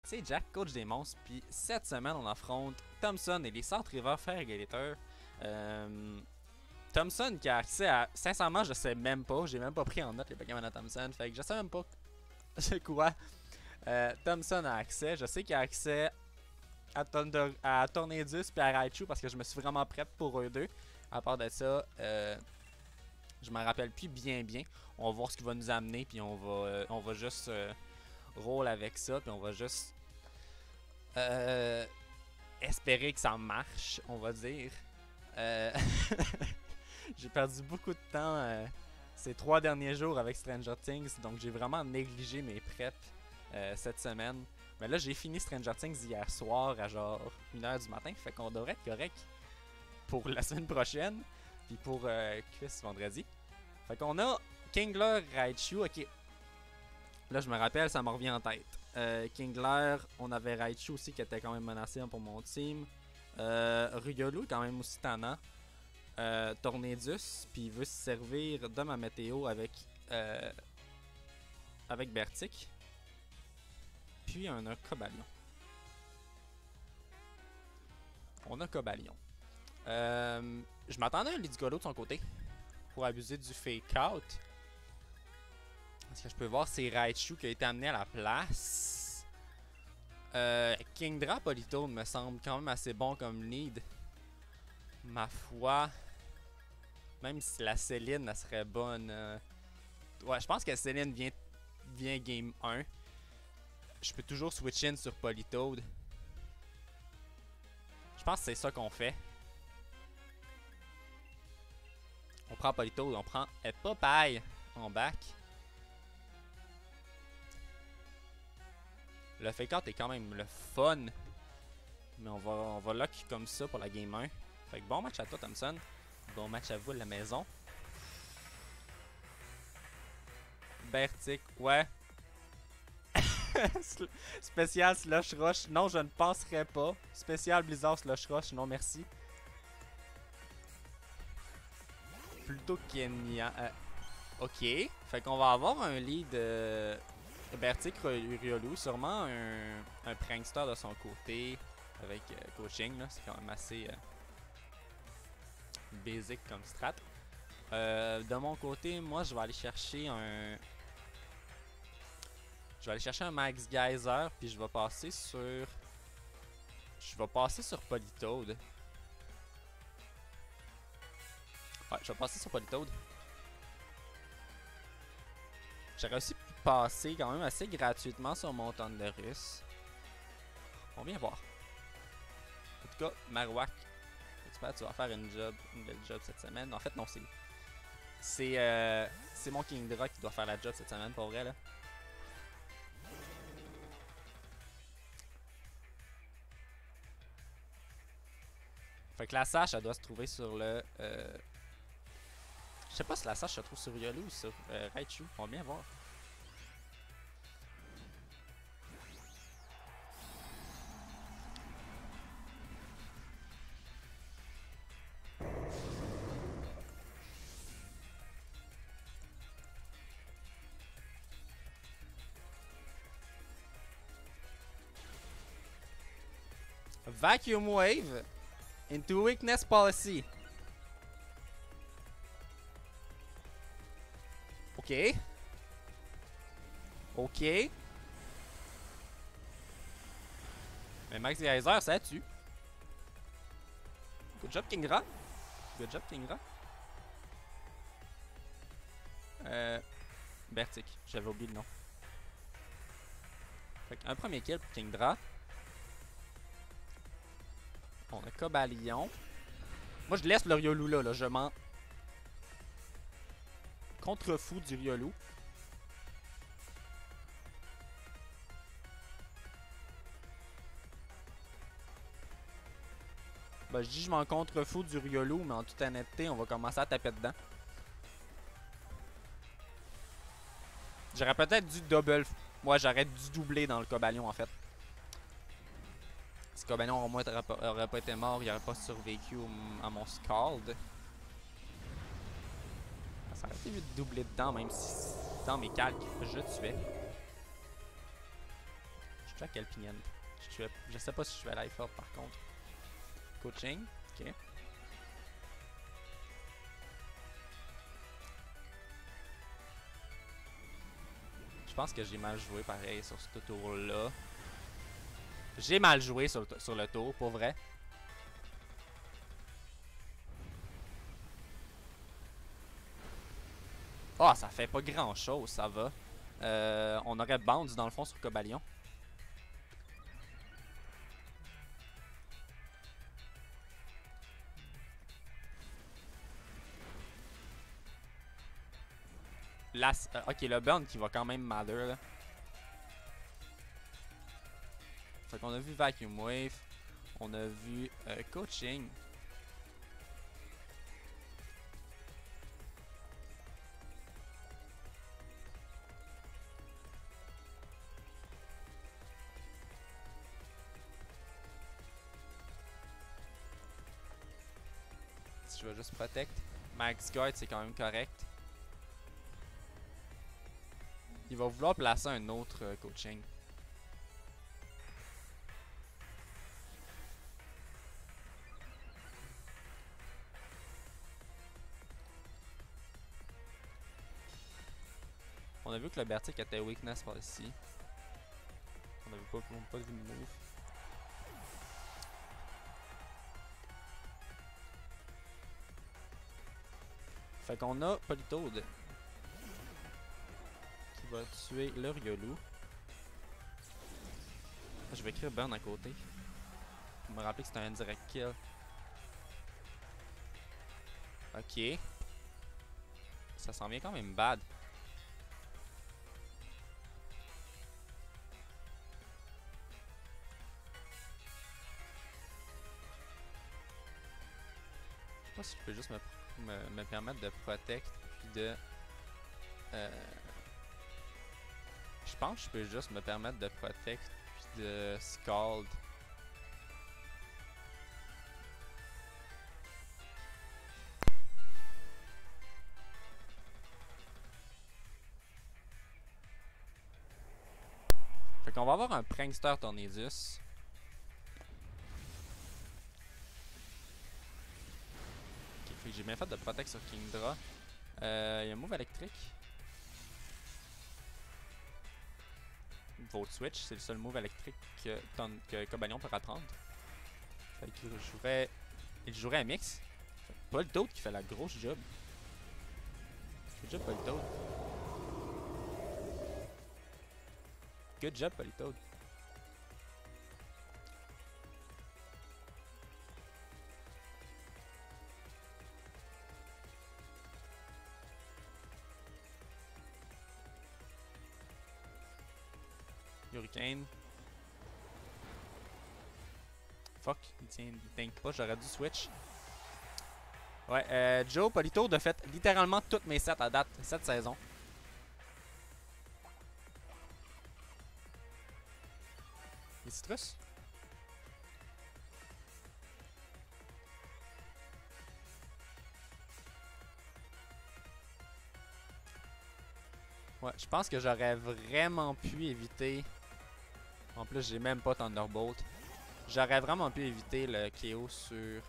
c'est Jack, coach des monstres, puis cette semaine on affronte Thompson et les South River Fair Égaliteurs. Thompson qui a accès à... Sincèrement, je sais même pas, j'ai même pas pris en note les Pokémon à Thompson, fait que je sais même pas c'est quoi Thompson a accès. Je sais qu'il a accès à Tornadus puis à Raichu parce que je me suis vraiment prête pour eux deux. À part de ça, je m'en rappelle plus bien. On va voir ce qu'il va nous amener, puis on va juste roll avec ça, puis on va juste espérer que ça marche, on va dire. J'ai perdu beaucoup de temps ces 3 derniers jours avec Stranger Things, donc j'ai vraiment négligé mes preps cette semaine. Mais là, j'ai fini Stranger Things hier soir à genre 1h du matin, fait qu'on devrait être correct pour la semaine prochaine, puis pour Quiz vendredi. Fait qu'on a Kingler, Raichu, ok. Là, je me rappelle, ça me revient en tête. Kingler, on avait Raichu aussi qui était quand même menacé pour mon team. Riolu quand même aussi tannant. Tornadus, puis il veut se servir de ma météo avec Bertic. Puis on a Cobalion. Je m'attendais à un Lidgolo de son côté pour abuser du fake out. Ce que je peux voir, c'est Raichu qui a été amené à la place. Kingdra Politoed me semble quand même assez bon comme lead. Ma foi. Même si la Céline, elle serait bonne. Ouais, je pense que Céline vient game 1. Je peux toujours switch in sur Politoed. Je pense que c'est ça qu'on fait. On prend Politoed, on prend Popeye en back. Le fake out est quand même le fun. Mais on va lock comme ça pour la game 1. Fait que bon match à toi, Thompson. Bon match à vous à la maison. Bertic, ouais. Spécial Slush Rush. Non, je ne penserais pas. Spécial Blizzard Slush Rush. Non, merci. Plutôt Kenya. Ok. Fait qu'on va avoir un lead Bertic Riolu. Sûrement un prankster de son côté. Avec coaching. C'est quand même assez basic comme strat. De mon côté, moi, je vais aller chercher un... Je vais aller chercher un Max Geyser, puis je vais passer sur... Politoed. Ouais, je vais passer sur Politoed. J'ai réussi à passer quand même assez gratuitement sur mon Thundurus. On vient voir. En tout cas, Marowak, j'espère que tu vas faire une belle job cette semaine. En fait, non, c'est mon Kingdra qui doit faire la job cette semaine, pour vrai, là. Fait que la Sache, elle doit se trouver sur le... Je sais pas si la Sache se trouve sur Riolu ou sur Raichu. On va bien voir. Vacuum Wave into Weakness Policy. Ok. Ok. Mais Max Geyser, ça tue. Good job, Kingdra. Good job, Kingdra. Bertic. J'avais oublié le nom. Fait un premier kill pour Kingdra. On a Cobalion. Moi, je laisse le Riolu là. Je m'en contrefous du Riolu. Ben, je dis je m'en contrefous du Riolu, mais en toute honnêteté, on va commencer à taper dedans. J'aurais peut-être dû double... Ouais, j'aurais dû doubler dans le Cobalion, en fait. Si Cobalion au moins aurait pas été mort, il aurait pas survécu à mon Scald. Ça aurait été mieux de doubler dedans, même si dans mes calques, je tuais. Jack Alpinian. Je sais pas si je suis à life up par contre. Coaching. Ok. Je pense que j'ai mal joué pareil sur ce tour-là. J'ai mal joué sur le tour, pour vrai. Ah, oh, ça fait pas grand chose, ça va. On aurait bounce dans le fond sur Cobalion. Ok, le burn qui va quand même matter là. Fait qu'on a vu Vacuum Wave. On a vu Coaching. Si je vais juste protect. Max Guard, c'est quand même correct. Il va vouloir placer un autre coaching. On a vu que le Bertic était weakness par ici. On n'avait pas vu le move. Fait qu'on a Politoad qui va tuer le Riolu. Je vais écrire burn à côté. Pour me rappeler que c'est un indirect kill. Ok. Ça s'en vient quand même bad. Je sais pas si je peux juste me permettre de protect puis de... je pense que je peux juste me permettre de protect puis de scald. Fait qu'on va avoir un Prankster Tornadus. Ok, fait que j'ai bien fait de protect sur Kingdra. Il y a un move électrique. Volt Switch, c'est le seul move électrique que Cobalion peut apprendre. Fait qu'il jouerait un mix. Politoad qui fait la grosse job. Good job, Politoad. Good job, Politoad. Hurricane. Fuck, il tank pas, j'aurais dû switch. Ouais, Joe Politoad a fait littéralement toutes mes sets à date cette saison. Les citrus? Ouais, je pense que j'aurais vraiment pu éviter. En plus, j'ai même pas Thunderbolt. J'aurais vraiment pu éviter le KO sur.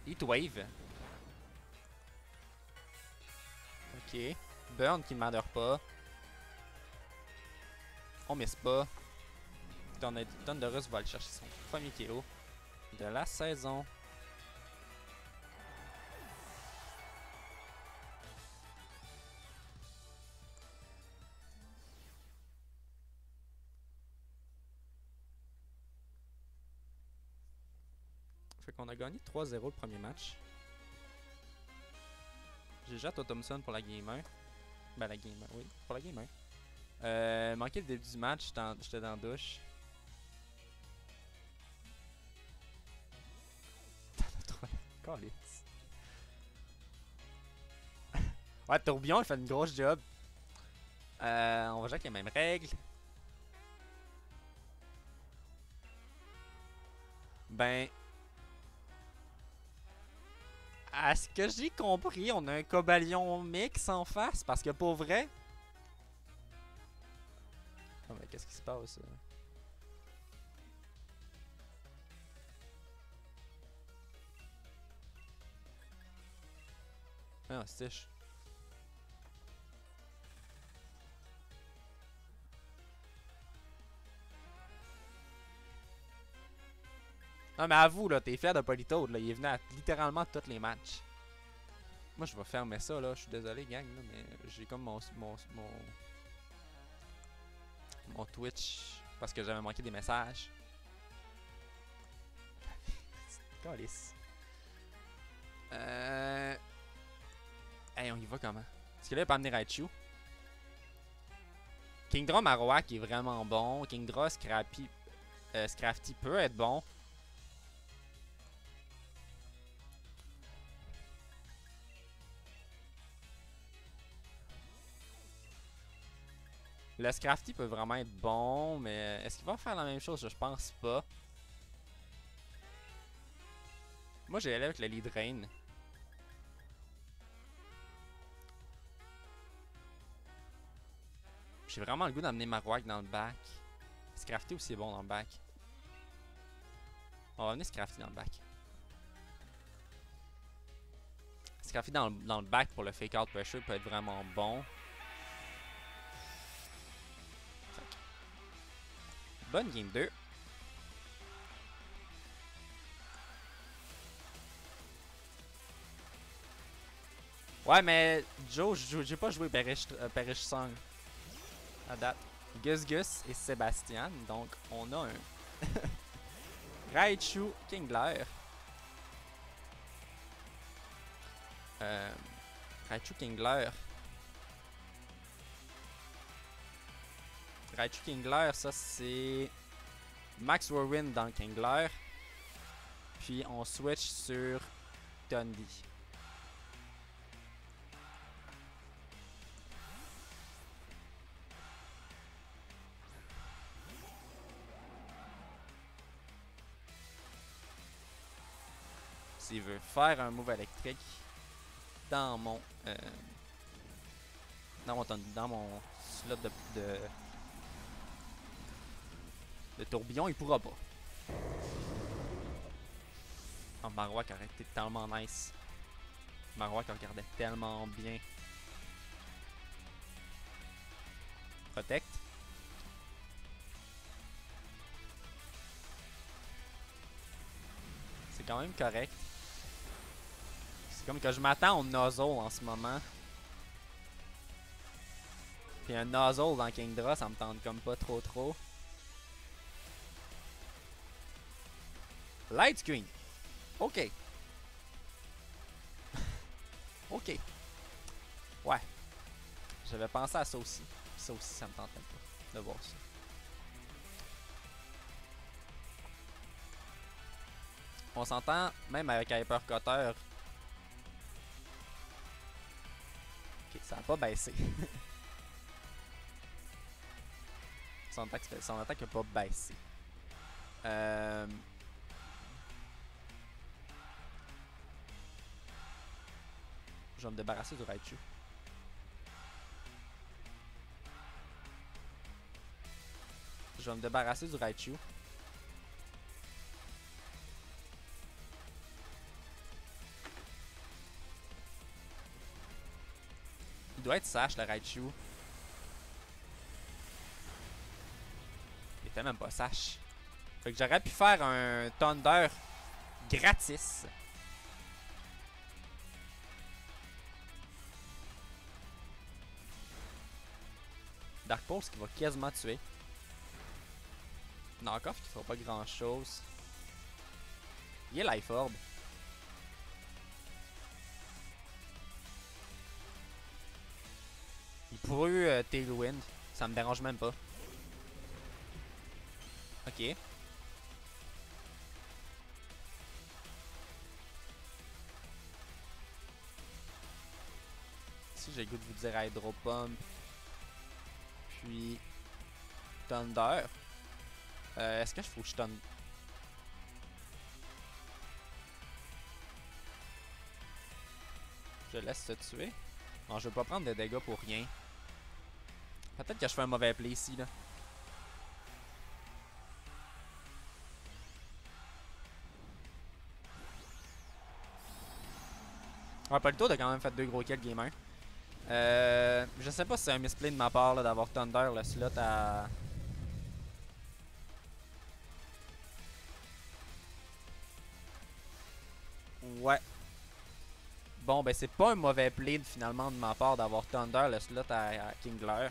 Heatwave. Ok. Burn qui ne m'adore pas. On miss pas. Thunderous va aller chercher son premier KO de la saison. Fait qu'on a gagné 3-0 le premier match. J'ai déjà Thompson pour la game 1. Ben la game 1, oui, pour la game 1. Manqué le début du match, j'étais dans la douche. Ouais, Tourbillon, il fait une grosse job. On va jouer avec les mêmes règles. Ben, à ce que j'ai compris, on a un Cobalion mix en face. Parce que pour vrai. Oh, mais qu'est-ce qui se passe? Ah, Stitch. Non, mais avoue, là, t'es fier de Politoad, là. Il est venu à littéralement tous les matchs. Moi, je vais fermer ça, là. Je suis désolé, gang, là, mais j'ai comme mon Twitch parce que j'avais manqué des messages. Calice. Hey, on y va comment? Est-ce que là, il peut amener Raichu? Kingdra Marowak est vraiment bon. Kingdra Scrafty peut être bon. Le Scrafty peut vraiment être bon, mais est-ce qu'il va faire la même chose? Je pense pas. Moi, j'ai allé avec le Lead Rain. J'ai vraiment le goût d'amener Marowak dans le back. Scrafty aussi est bon dans le back. On va amener Scrafty dans le back. Scrafty dans le back pour le fake out pressure peut être vraiment bon. Bonne game 2. Ouais, mais Joe, j'ai pas joué Perish Song à date. Gus Gus et Sébastien. Donc, on a un Raichu Kingler. Raichu Kingler. Raichu Kingler, ça c'est Max Warwin dans le Kingler. Puis on switch sur Dundee. S'il veut faire un move électrique dans mon dans mon slot de tourbillon, il pourra pas. Oh, Marowak aurait été tellement nice. Marowak regardait tellement bien. Protect. C'est quand même correct. C'est comme que je m'attends au Nozzle en ce moment. Puis un Nozzle dans Kingdra, ça me tente comme pas trop. Light Screen. Ok. Ok. Ouais. J'avais pensé à ça aussi. Ça aussi, ça me tentait pas de voir ça. On s'entend, même avec Hyper Cutter. Ok, ça a pas baissé. Son attaque a pas baissé. Je vais me débarrasser du Raichu. Je vais me débarrasser du Raichu. Il doit être sache, le Raichu. Il était même pas sache. Fait que j'aurais pu faire un Thunder gratis. Dark Pulse qui va quasiment tuer. Knockoff qui fera pas grand chose. Il est Life Orb. Il pourrait Tailwind. Ça me dérange même pas. Ok. Ici j'ai le goût de vous dire Hydro Pump. Puis Thunder. Est-ce que je faut que je Thunder? Je le laisse se tuer. Non, je veux pas prendre de dégâts pour rien. Peut-être que je fais un mauvais play ici, là. Ouais, Polito a quand même fait 2 gros kills game 1. Je sais pas si c'est un misplay de ma part d'avoir Thunder le slot à... Ouais. Bon, ben c'est pas un mauvais play finalement de ma part d'avoir Thunder le slot à Kingler.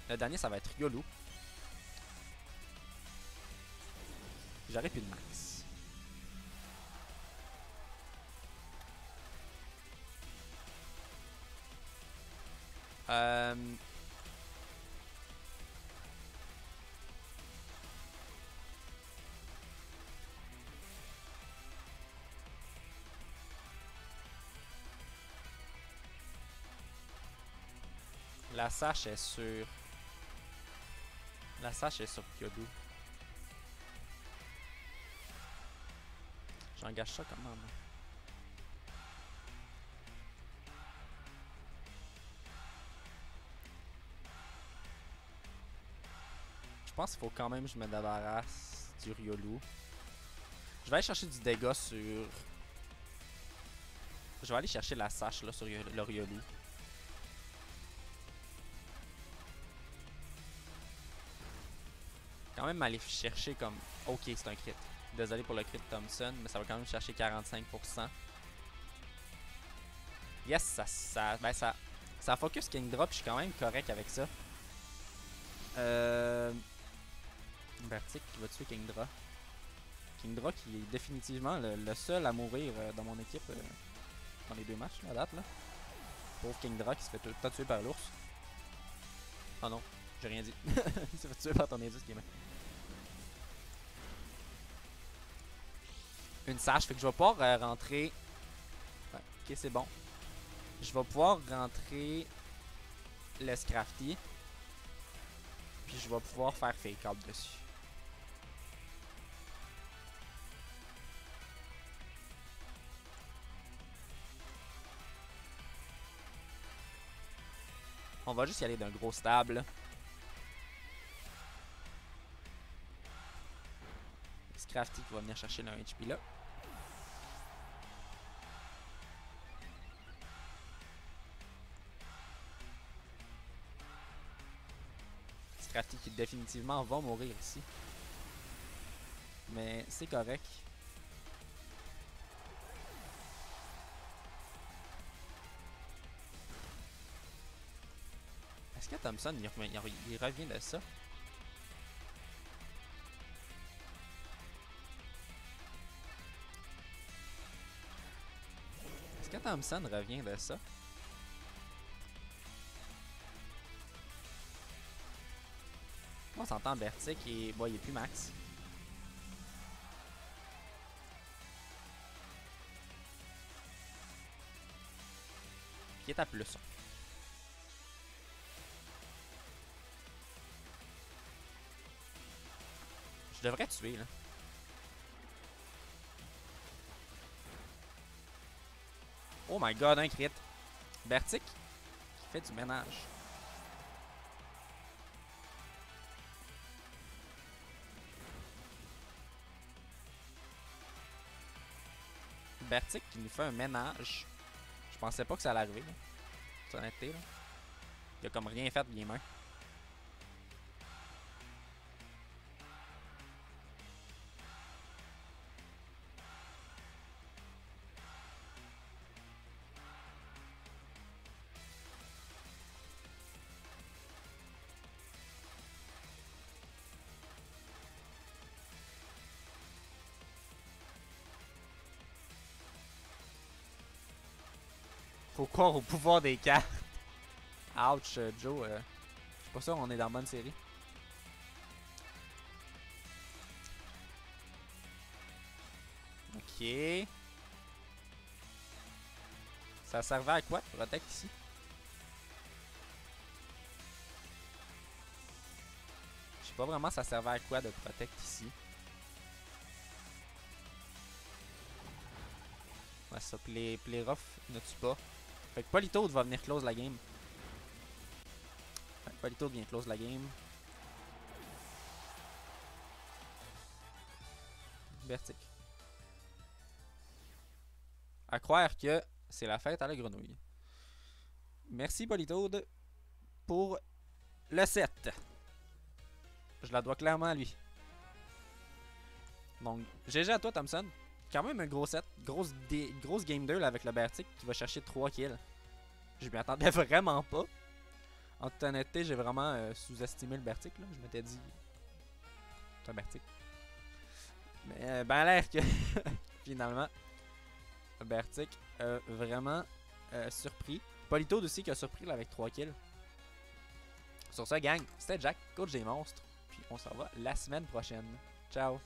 Le dernier, ça va être Riolu. J'aurais plus de max. Euh... La sache est sur... La sache est sur Kyodou. J'engage ça comment, moi? Je pense qu'il faut quand même que je me débarrasse du Riolu. Je vais aller chercher du dégât sur... Je vais aller chercher la sache là, sur le Riolu. Quand même aller chercher comme... Ok, c'est un crit. Désolé pour le crit de Thompson, mais ça va quand même chercher 45%. Yes, ça focus King Drop, je suis quand même correct avec ça. Bertic qui va tuer Kingdra. Kingdra qui est définitivement le seul à mourir dans mon équipe dans les 2 matchs là, à date. Là. Pauvre Kingdra qui se fait tout tuer par l'ours. Oh non, j'ai rien dit. Il se fait tuer par ton indice gamer. Une sage, fait que je vais pouvoir rentrer. Ouais, ok, c'est bon. Je vais pouvoir rentrer le Scrafty. Puis je vais pouvoir faire fake out dessus. On va juste y aller d'un gros stable. Scrafty qui va venir chercher le HP là. Scrafty qui définitivement va mourir ici. Mais c'est correct. Est-ce que Thompson il revient de ça? Est-ce que Thompson revient de ça? On s'entend Bertic et bon, il est plus max. Qui est à plus. Je devrais tuer là. Oh my god, un crit. Bertic qui fait du ménage. Bertic qui nous fait un ménage. Je pensais pas que ça allait arriver. Là. Honnêteté, là. Il a comme rien fait de game 1. Faut croire au pouvoir des cartes. Ouch, Joe. Je suis pas sûr on est dans la bonne série. Ok. Ok. Ça servait à quoi, Protect ici? Je sais pas vraiment ça servait à quoi de Protect ici. Ouais, ça, Playrough ne tue pas. Fait que Politoed va venir close la game. Fait que Politoed vient close la game. Bertic. À croire que c'est la fête à la grenouille. Merci Politoed pour le set. Je la dois clairement à lui. Donc, GG à toi Thompson. Quand même un gros set. Grosse game 2 là, avec le Bertic qui va chercher 3 kills. Je m'y attendais vraiment pas. En toute honnêteté, j'ai vraiment sous-estimé le Bertic. Là. Je m'étais dit... C'est un Bertic. Mais ben l'air que finalement, Bertic vraiment surpris. Politoed aussi qui a surpris là, avec 3 kills. Sur ça, gang, c'était Jack, coach des monstres. Puis on se revoit la semaine prochaine. Ciao!